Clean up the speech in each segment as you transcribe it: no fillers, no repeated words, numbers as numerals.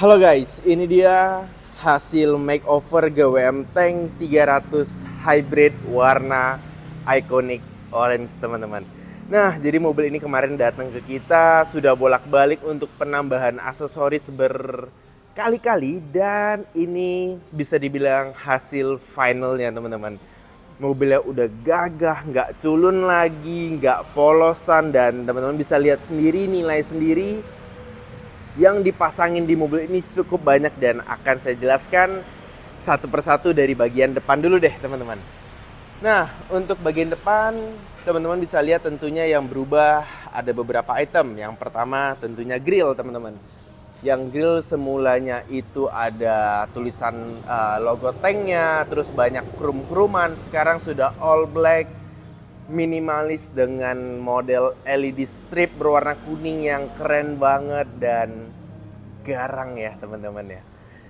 Halo guys, ini dia hasil makeover GWM Tank 300 Hybrid warna iconic orange teman-teman. Nah, jadi mobil ini kemarin datang ke kita, sudah bolak-balik untuk penambahan aksesoris berkali-kali dan ini bisa dibilang hasil finalnya teman-teman. Mobilnya udah gagah, nggak culun lagi, nggak polosan, dan teman-teman bisa lihat sendiri, nilai sendiri yang dipasangin di mobil ini cukup banyak dan akan saya jelaskan satu persatu dari bagian depan dulu deh teman-teman. Nah, untuk bagian depan teman-teman bisa lihat tentunya yang berubah ada beberapa item. Yang pertama tentunya grill teman-teman. Yang grill semulanya itu ada tulisan logo tanknya, terus banyak krum-kruman, sekarang sudah all black, minimalis dengan model LED strip berwarna kuning yang keren banget dan garang ya teman-teman ya.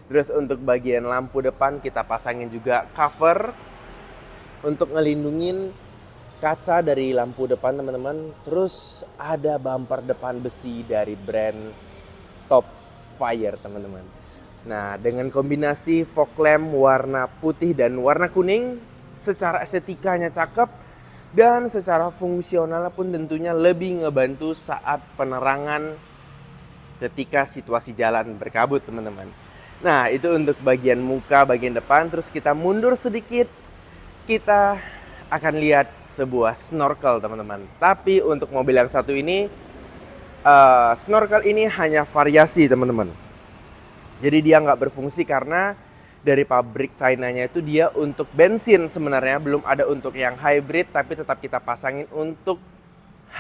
Terus untuk bagian lampu depan kita pasangin juga cover untuk ngelindungin kaca dari lampu depan teman-teman. Terus ada bumper depan besi dari brand Top Fire teman-teman. Nah, dengan kombinasi fog lamp warna putih dan warna kuning, secara estetikanya cakep dan secara fungsional pun tentunya lebih ngebantu saat penerangan ketika situasi jalan berkabut teman-teman. Nah, itu untuk bagian muka, bagian depan. Terus kita mundur sedikit, kita akan lihat sebuah snorkel teman-teman. Tapi untuk mobil yang satu ini, snorkel ini hanya variasi teman-teman. Jadi dia nggak berfungsi karena dari pabrik China-nya itu dia untuk bensin sebenarnya, belum ada untuk yang hybrid, tapi tetap kita pasangin untuk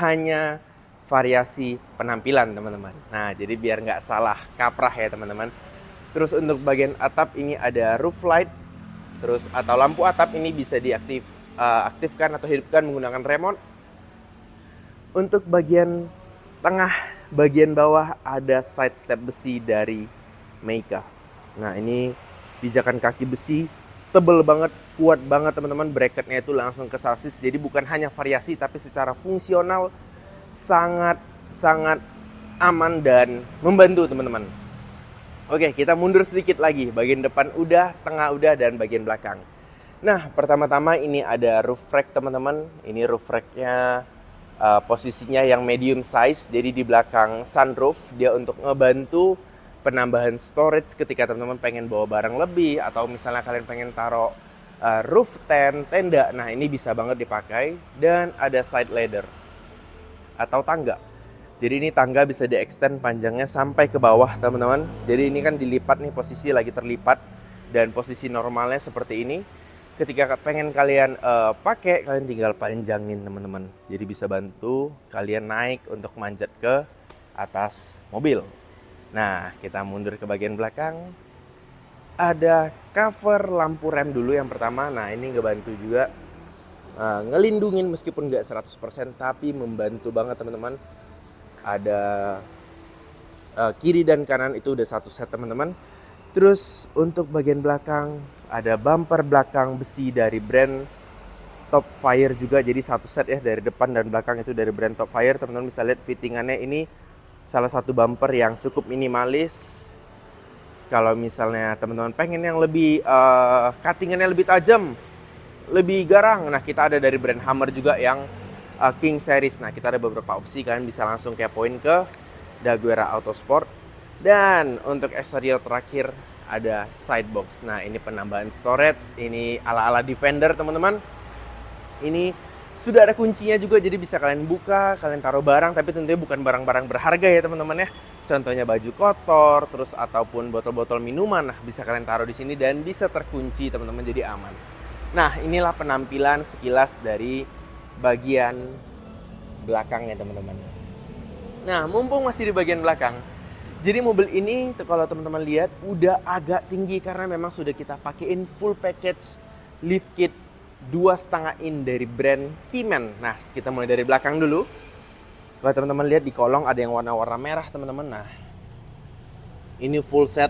hanya variasi penampilan teman-teman. Nah, jadi biar nggak salah kaprah ya teman-teman. Terus untuk bagian atap ini ada roof light, terus atau lampu atap ini bisa aktifkan atau hidupkan menggunakan remote. Untuk bagian tengah, bagian bawah ada side step besi dari Meika. Nah, ini pijakan kaki besi tebel banget, kuat banget teman-teman. Bracketnya itu langsung ke sasis, jadi bukan hanya variasi tapi secara fungsional sangat aman dan membantu teman-teman. Oke, kita mundur sedikit lagi. Bagian depan udah, tengah udah, dan bagian belakang. Nah, pertama-tama ini ada roof rack teman-teman. Ini roof racknya posisinya yang medium size, jadi di belakang sunroof. Dia untuk ngebantu penambahan storage ketika teman-teman pengen bawa barang lebih, atau misalnya kalian pengen taruh roof tent, tenda. Nah, ini bisa banget dipakai. Dan ada side ladder atau tangga. Jadi ini tangga bisa di-extend panjangnya sampai ke bawah teman-teman. Jadi ini kan dilipat nih, posisi lagi terlipat, dan posisi normalnya seperti ini. Ketika pengen kalian pakai, kalian tinggal panjangin teman-teman. Jadi bisa bantu kalian naik untuk manjat ke atas mobil. Nah, kita mundur ke bagian belakang. Ada cover lampu rem dulu yang pertama. Nah, ini ngebantu juga ngelindungin meskipun nggak 100%, tapi membantu banget teman-teman. Ada kiri dan kanan itu udah satu set teman-teman. Terus untuk bagian belakang ada bumper belakang besi dari brand Top Fire juga. Jadi satu set ya, dari depan dan belakang itu dari brand Top Fire. Teman-teman bisa lihat fittingannya, ini salah satu bumper yang cukup minimalis. Kalau misalnya teman-teman pengen yang lebih cuttingannya lebih tajam, lebih garang, nah kita ada dari brand Hammer juga yang King Series. Nah, kita ada beberapa opsi, kalian bisa langsung kepoin ke Daguerre Autosport. Dan untuk eksterior terakhir ada sidebox. Nah, ini penambahan storage, ini ala-ala Defender teman-teman. Ini sudah ada kuncinya juga, jadi bisa kalian buka, kalian taruh barang, tapi tentunya bukan barang-barang berharga ya teman-teman ya. Contohnya baju kotor, terus ataupun botol-botol minuman, nah bisa kalian taruh di sini dan bisa terkunci teman-teman, jadi aman. Nah, inilah penampilan sekilas dari bagian belakangnya teman-teman. Nah, mumpung masih di bagian belakang, jadi mobil ini kalau teman-teman lihat udah agak tinggi karena memang sudah kita pakein full package lift kit 2,5 in dari brand Keyman. Nah, kita mulai dari belakang dulu. Kalau teman-teman lihat di kolong ada yang warna-warna merah teman-teman. Nah, ini full set.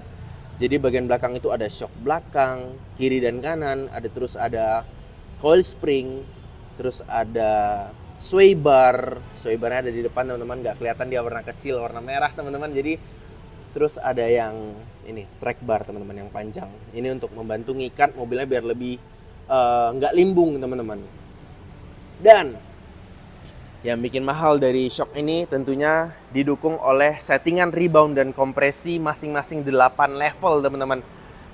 Jadi bagian belakang itu ada shock belakang, kiri dan kanan. Terus ada coil spring. Terus ada sway bar. Sway barnya ada di depan teman-teman. Nggak kelihatan, dia warna kecil, warna merah teman-teman. Jadi terus ada yang ini track bar teman-teman yang panjang. Ini untuk membantu ngikat mobilnya biar lebih nggak limbung teman-teman. Dan yang bikin mahal dari shock ini tentunya didukung oleh settingan rebound dan kompresi masing-masing 8 level teman-teman.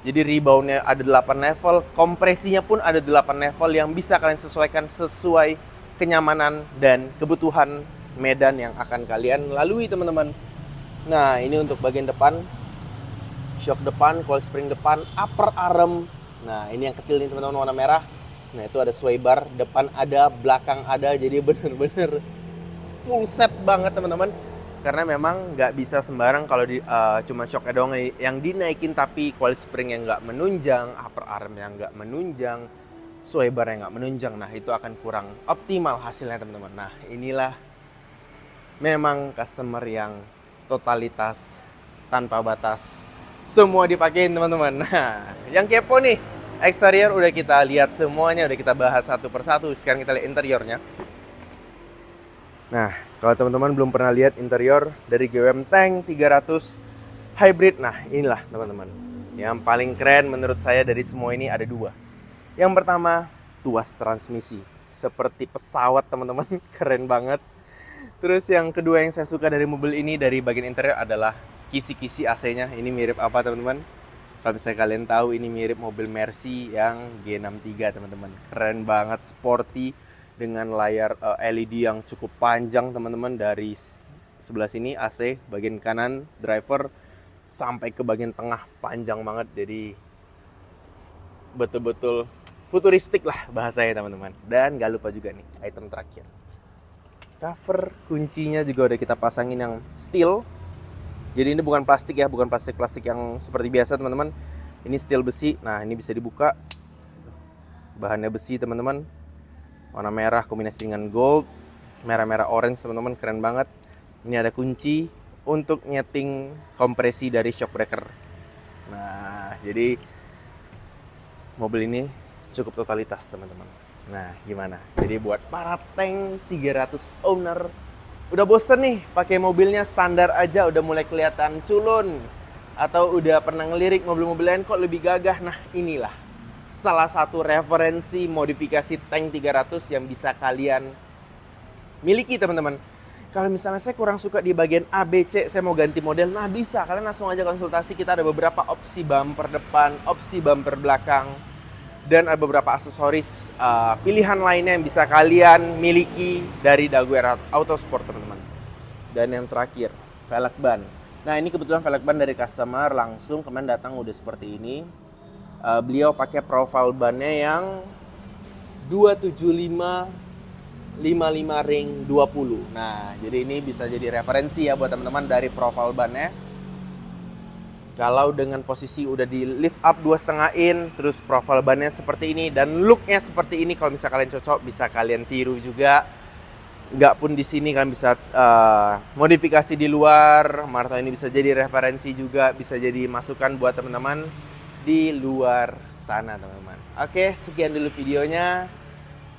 Jadi reboundnya ada 8 level, kompresinya pun ada 8 level yang bisa kalian sesuaikan sesuai kenyamanan dan kebutuhan medan yang akan kalian lalui teman-teman. Nah ini untuk bagian depan, shock depan, coil spring depan, upper arm. Nah ini yang kecil nih teman-teman warna merah. Nah itu ada sway bar, depan ada, belakang ada, jadi bener-bener full set banget teman-teman. Karena memang nggak bisa sembarang kalau cuma shocknya doang yang dinaikin, tapi coil spring yang nggak menunjang, upper arm yang nggak menunjang, sway bar yang nggak menunjang. Nah itu akan kurang optimal hasilnya teman-teman. Nah inilah memang customer yang totalitas tanpa batas, semua dipakein teman-teman. Nah yang kepo nih, eksterior udah kita lihat semuanya, udah kita bahas satu persatu. Sekarang kita lihat interiornya. Nah, kalau teman-teman belum pernah lihat interior dari GWM Tank 300 Hybrid, nah inilah teman-teman. Yang paling keren menurut saya dari semua ini ada dua. Yang pertama, tuas transmisi. Seperti pesawat teman-teman, keren banget. Terus yang kedua yang saya suka dari mobil ini, dari bagian interior adalah kisi-kisi AC-nya. Ini mirip apa teman-teman? Kalau misalnya kalian tahu, ini mirip mobil Mercy yang G63 teman-teman. Keren banget, sporty, dengan layar LED yang cukup panjang teman-teman. Dari sebelah sini AC, bagian kanan driver, sampai ke bagian tengah panjang banget. Jadi betul-betul futuristik lah bahasanya teman-teman. Dan gak lupa juga nih item terakhir, cover kuncinya juga udah kita pasangin yang steel. Jadi ini bukan plastik ya, bukan plastik yang seperti biasa teman-teman. Ini steel besi. Nah ini bisa dibuka, bahannya besi teman-teman, warna merah kombinasi dengan gold, merah-merah orange teman-teman, keren banget. Ini ada kunci untuk nyeting kompresi dari shock breaker. Nah jadi mobil ini cukup totalitas teman-teman. Nah gimana? Jadi buat para Tank 300 owner, udah bosen nih pakai mobilnya standar aja, udah mulai kelihatan culun, atau udah pernah ngelirik mobil-mobil lain kok lebih gagah. Nah inilah salah satu referensi modifikasi Tank 300 yang bisa kalian miliki teman-teman. Kalau misalnya saya kurang suka di bagian ABC, saya mau ganti model, nah bisa, kalian langsung aja konsultasi. Kita ada beberapa opsi bumper depan, opsi bumper belakang, dan ada beberapa aksesoris pilihan lainnya yang bisa kalian miliki dari Daguerre Autosport teman-teman. Dan yang terakhir, velg ban. Nah ini kebetulan velg ban dari customer langsung, kemarin datang udah seperti ini. Beliau pakai profile bannya yang 275 ring 20. Nah jadi ini bisa jadi referensi ya buat teman-teman dari profile bannya. Kalau dengan posisi udah di lift up 2,5 in, terus profile bannya seperti ini dan looknya seperti ini, kalau misalnya kalian cocok bisa kalian tiru juga. Nggak pun di sini, kalian bisa modifikasi di luar. Marta ini bisa jadi referensi juga, bisa jadi masukan buat teman-teman di luar sana teman-teman. Oke, sekian dulu videonya.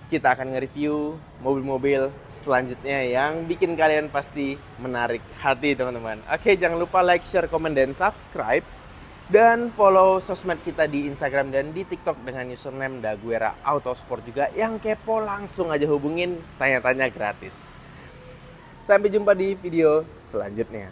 Kita akan nge-review mobil-mobil selanjutnya yang bikin kalian pasti menarik hati teman-teman. Oke, jangan lupa like, share, komen, dan subscribe. Dan follow sosmed kita di Instagram dan di TikTok dengan username Daguerre Autosport juga. Yang kepo langsung aja hubungin, tanya-tanya gratis. Sampai jumpa di video selanjutnya.